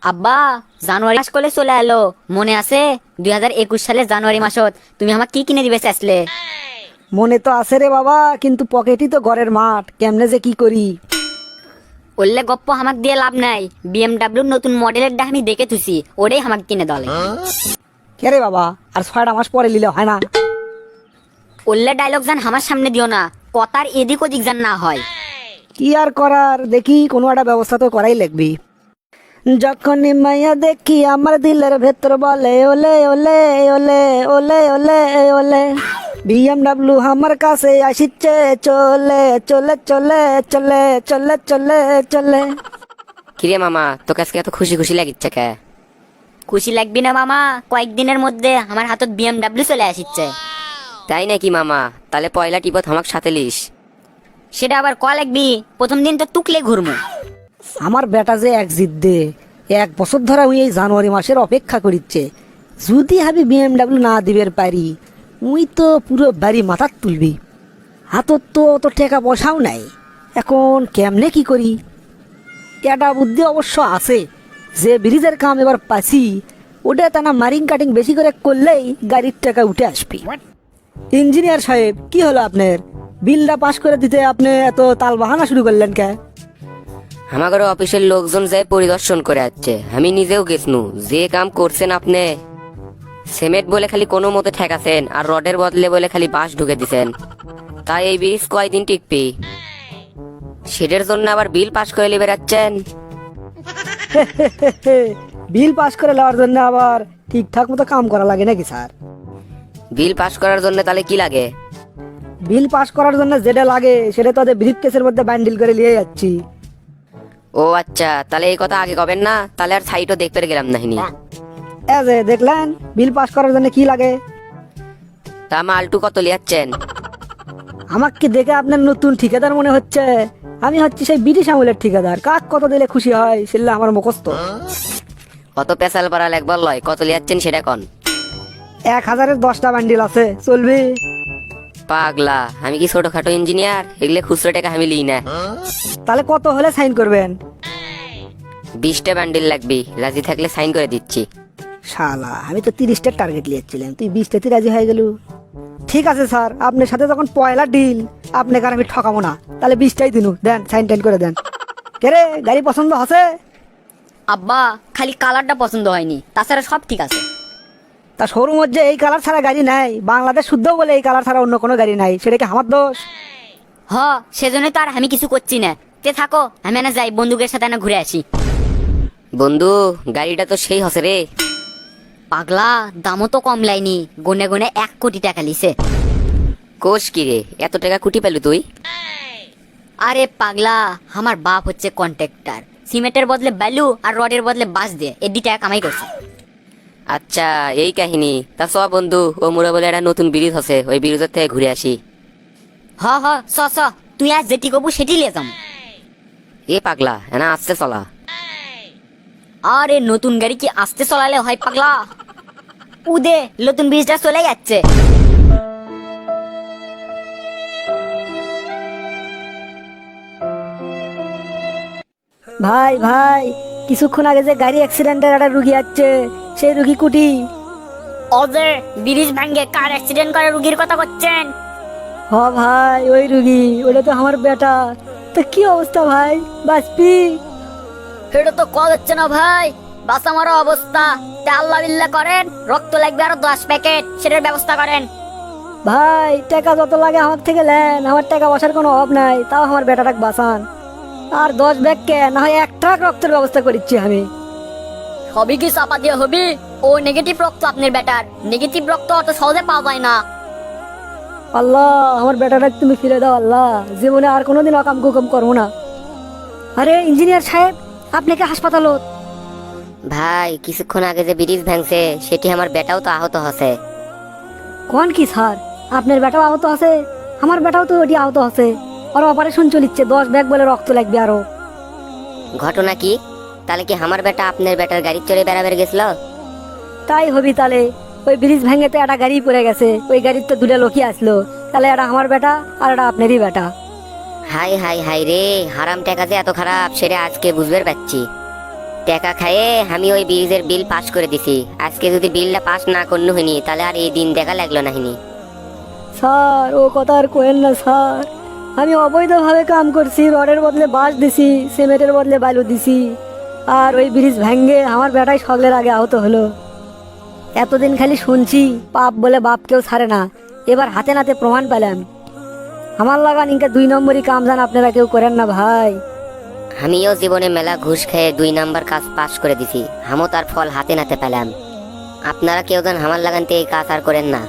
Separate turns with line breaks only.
আব্বা, জানুয়ারি মাস কলে চলে এলো, মনে আছে? 2021 সালের জানুয়ারি মাসত তুমি আমাকে কি কিনে দিবে চাইছিলে?
মনে তো আছে রে বাবা, কিন্তু পকেটই তো ঘরের মাঠ, কেমনে যে কি করি।
ওল্লে গপ্প হামাক দিয়ে লাভ নাই। বিএমডাব্লিউ নতুন মডেলের ডা আমি দেখে থুছি, ওটাই হামাক কিনে দলে।
কে রে বাবা, আর 6টা মাস পরে নিলে হয় না?
ওল্লে ডায়লগ জান আমার সামনে দিও না, কথার এদিক ওদিক জান না হয়।
কি আর করার, দেখি কোনো একটা ব্যবস্থা তো করাই লাগবি। যখন মাইয়া দেখি আমার দিলের ভেতর বলে ওলে ওলে ওলে ওলে ওলে ওলে, বিএমডাব্লিউ আমার কাছে আসিচ্ছে চলে চলে চলে চলে চলে চলে চলে।
কিরে মামা, তোকে আজকে এত খুশি খুশি লাগিচ্ছে কে?
খুশি লাগবি না মামা, কয়েকদিনের মধ্যে আমার হাতত বিএমডাব্লিউ চলে আসিচ্ছে।
তাই নাকি মামা? তাহলে পয়লা টিপত আমাক সাথে লিস।
সেটা আবার ক লাগবি? প্রথম দিন তো টুকলে ঘুরমু।
আমার বেটা যে এক জিদ দে, 1 বছর ধরে ওই এই জানুয়ারি মাসের অপেক্ষা করিচ্ছে। যদি আমি বিএমডাব্লিউ না দিবের পারি, উই তো পুরো বাড়ি মাথার তুলবি। হাতত তো অত টাকা পয়সাও নাই, এখন কেমনে কি করি। এটা বুদ্ধি অবশ্য আছে, যে ব্রিজের কাম এবার পাচ্ছি, ওটা টানা মারিং কাটিং বেশি করে করলেই গাড়ির টাকা উঠে আসবি। ইঞ্জিনিয়ার সাহেব, কি হলো আপনার? বিলটা পাস করে দিতে আপনি এত তাল বাহানা শুরু করলেন কে?
আমাদের অফিসের লোকজন যায় পরিদর্শন করে যাচ্ছে, আমি নিজেও গেছনু। যে কাম করছেন আপনি, সিমেন্ট বলে খালি কোনো মতে ঠেকাছেন, আর রডের বদলে বলে খালি বাঁশ ঢুকে দিছেন। তাই এই ব্রিজ কয়দিন টিকবি? সেটার জন্য আবার বিল পাস করে লিবে যাচ্ছেন।
বিল পাস করে নেওয়ার জন্য আবার ঠিকঠাক মতো কাম করা লাগে নাকি স্যার?
বিল পাস করার জন্য তাহলে কি লাগে?
বিল পাস করার জন্য যেটা লাগে সেটা তো ব্রিফ কেসের মধ্যে বান্ডিল করে নিয়ে যাচ্ছি।
ও আচ্ছা, তাহলে এই কথা আগে কবেন না, তাহলে আর সাইটও দেখতে গেলাম নাহিনি।
যে দেখলেন বিল পাস করার জন্য কি লাগে।
তা মালটু কত লিয়াচ্ছেন?
আমাকে দেখে আপনার নতুন ঠিকাদার মনে হচ্ছে? আমি হচ্ছি সেই ব্রিটিশ আমলের ঠিকাদার, কাক কত দিলে খুশি হয় সেটা আমার মুখস্থ।
কত পেশাল পাড়াল একবার লয়, কত লিয়াচ্ছেন সেটা কন।
1000-এর 10টা বান্ডিল আছে, চলবে?
পাগলা, আমি কি ছোটখাটো ইঞ্জিনিয়ার? এগুলো খুচরো টাকা আমি লিই না।
তাহলে কত হলে সাইন করবেন?
20টা বান্ডিল লাগবে, রাজি থাকলে সাইন করে দিচ্ছি।
শালা, আমি তো 30টার টার্গেট লিয়েছিলাম, তুই 20টাতে রাজি হয়ে গেল। ঠিক আছে স্যার, আপনার সাথে যখন পয়লা ডিল, আপনাকে আর আমি ঠকাবো না। তাহলে 20টাই দিনু দেন, সাইন টাইন করে দেন। কে রে, গাড়ি পছন্দ আছে?
আব্বা, খালি কালারটা পছন্দ হয়নি, তাছাড়া সব ঠিক আছে।
তা শোরুমের যে এই কালার ছাড়া গাড়ি নাই, বাংলাদেশ শুদ্ধ বলে এই কালার ছাড়া অন্য কোনো গাড়ি নাই, সেটা কি আমার দোষ?
হ, সেজন্যই তো আর আমি কিছু করছি না। তে থাকো, আমি না যাই বন্ধুকের সাথে না ঘুরে আসি।
বন্ধু, গাড়িটা তো সেই হসে রে।
পাগলা, দামও তো কম লাইনি, গুনে গুনে 1 কোটি টাকা লিছে।
কোষ কি রে, এত টাকা কুটি পেলু তুই?
আরে পাগলা, আমার বাপ হচ্ছে কন্ট্রাক্টর, সিমেন্টের বদলে বালু আর রডের বদলে বাঁশ দিয়ে এর 2 টাকা কামাই করছে।
আচ্ছা, এই কাহিনী। তা চ বন্ধু, ও মুড়ে বলে একটা নতুন ব্রিজ হসে, ওই ব্রিজের থেকে ঘুরে আসি।
হ হ, চ চ, তুই আজ যেটি কবু সেটি লিয়ে যাম।
এ পাগলা, এনা আসতে চলা।
আরে নতুন গাড়ি কি আস্তে চলালে হয় পাগলা? উদে নতুন ব্রিজটা চলে যাচ্ছে।
ভাই ভাই, কিছুক্ষণ আগে যে গাড়ি অ্যাক্সিডেন্টের একটা রুগী আসছে, সেই রুগী কুটি?
ওজে ব্রিজ ভাঙ্গে কার অ্যাক্সিডেন্ট করে রুগীর কথা করছেন?
হ ভাই, ওই রুগী, ওটা তো আমার বেটা। তা কি অবস্থা ভাই, বাঁচবি?
এটা তো কল হচ্ছে না ভাই, বাসা মারা অবস্থা। তা আল্লাহ বিল্লাহ করেন, রক্ত লাগবে আরো 10 প্যাকেট, সেটার ব্যবস্থা করেন।
ভাই, টাকা যত লাগে আমার থেকে নেন, আমার টাকা বসার কোনো অভাব নাই, তাও আমার বেটাটাকে বাঁচান। আর 10 ব্যাগ কে না হয় 1 ট্রাক রক্তের ব্যবস্থা করিচ্ছি আমি।
সবই কি চাপা দিয়ে হবে? ও নেগেটিভ রক্ত আপনার বেটার, নেগেটিভ রক্ত অত সহজে পাওয়া যায় না।
আল্লাহ, আমার বেটাটাকে তুমি ফিরে দাও আল্লাহ, জীবনে আর কোনোদিন অকাম কুকাম করবো না। আরে ইঞ্জিনিয়ার সাহেব, আপনি কি হাসপাতালত?
ভাই, কিছুক্ষণ আগে যে ব্রিজ ভাঙছে, সেটি আমার বেটাও তো আহত হসে।
কোন কি স্যার, আপনার বেটাও আহত আছে? আমার বেটাও তো ওটি আহত আছে, আর অপারেশন চলিচ্ছে, 10 ব্যাগ বলে রক্ত লাগবে আরো।
ঘটনা কি? তাহলে কি আমার বেটা আপনার বেটার গাড়ি চড়ে বেড়াবের গেছিল?
তাই হবি তাহলে। ওই ব্রিজ ভেঙে তো একটা গাড়ি পড়ে গেছে, ওই গাড়ির তো 2টা লোকই আসলো, তাহলে এটা আমার বেটা আর এটা আপনারই বেটা।
হাই হাই হাই রে, হারাম টাকা যে এত খারাপ সেটা আজকে বুঝতে পারছি। টাকা খায়ে আমি ওই ব্রিজের বিল পাস করে দিছি। আজকে যদি বিলটা পাস না করনু হইনি তাহলে আর এই দিন দেখা লাগলো না হিনি।
স্যার ও কথা আর কোয়েন না স্যার, আমি অবৈধভাবে কাম করছি, রডের বদলে বাঁশ দিছি, সিমেন্টের বদলে বালু দিছি, আর ওই ব্রিজ ভেঙ্গে আমার বেটাই সকলের আগে আহত হলো। এতদিন খালি শুনছি পাপ বলে বাপ কেউ ছাড়ে না, এবার হাতে নাতে প্রমাণ পেলাম। আমার লাগান ইনকা 2 নম্বরই কাম জান আপনারা কেউ করেন না ভাই।
আমিও জীবনে মেলা ঘুষ খেয়ে 2 নাম্বার কাজ পাস করে দিছি, আমিও তার ফল হাতে নাতে পেলাম। আপনারা কেউ যেন আমার লাগানতে এই কাজ আর করেন না।